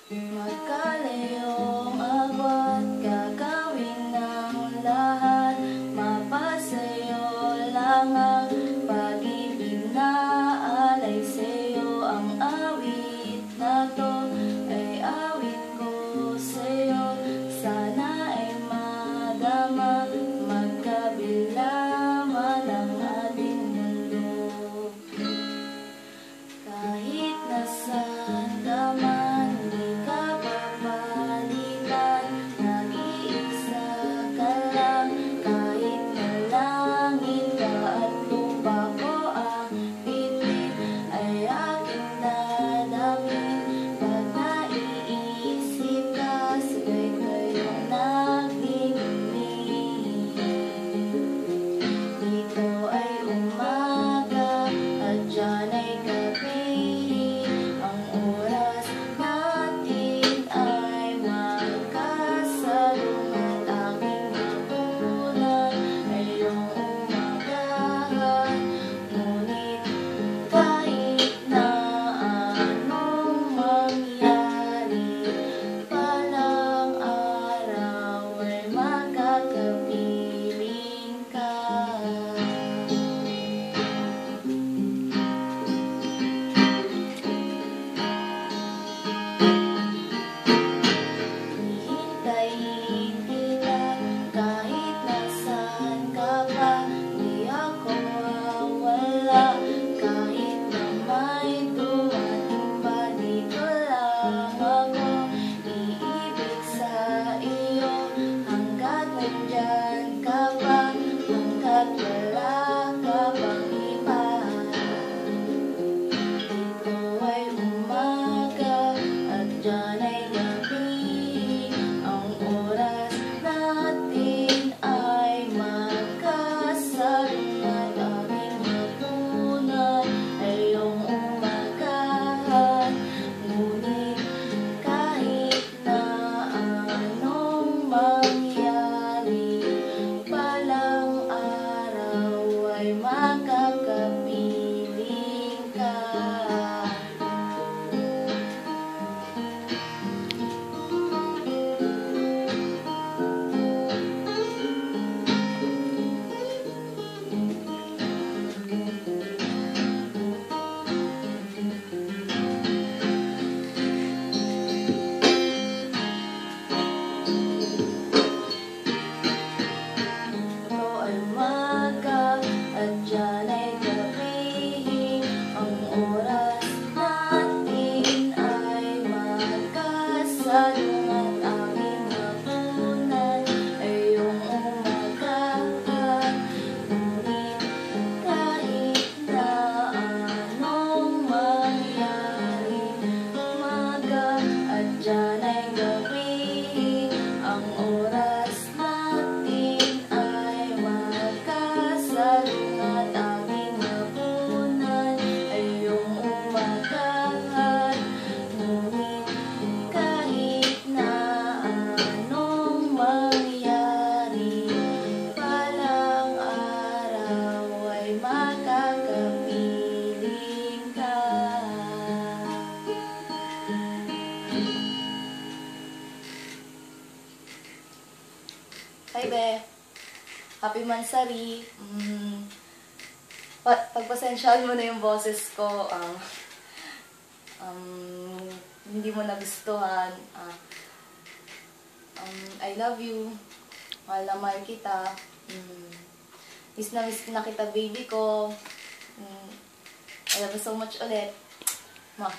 Magkalayong agwat, gagawin ng lahat, mapasayo lang ang pag-ibig na alay sa'yo. Ang awit na to ay awit ko sa'yo, sana ay madama, magkabila man ang ating mundo. Kahit nasaan ka man, di ka papalitan, nag-iisa ka lang. Kahit na langit ka at lupa ko ang bituin, ay aking dadamin. Pag naiisip ka, sabay kayong nagdidiming. Dito ay umaga at dyan ay gabi. Ang oras natin ay magkasalong at aking napunan ay iyong umagahan. Ngunit kahit na anong mangyari, palang araw ay makakapiling ka. Hihintayin kita kahit nasaan ka pa, di ako mawala. Kahit na may dumating pa, dito lang ako iibig sa iyo. Hanggat nandyan ka pa, hanggat wala ka pang iba. Dito ay umaga at dyan ay gabi. Ang oras natin ay magkasalong at aking napunan ay iyong umagahan. Ngunit kahit na anong mangyari, palang araw ay makakapiling ka. Ito ay umaga at dyan ay gabi. Ang oras natin ay magkasalong at aking napunan ay iyong umagahan. Ngunit kahit na anong mangyari, umaga at dyan ay gabi. Ang oras natin ay magkasalong at aking napunan ay iyong umagahan. Ngunit kahit na anong mangyari, palang araw ay makakapiling ka. Hi, Be. Happy Mansari. Pagpasensyal mo na yung boses ko. Hindi mo nagustuhan. I love you. Mahal na mahal kita. Miss na kita, baby ko. I love you so much ulit. Ma.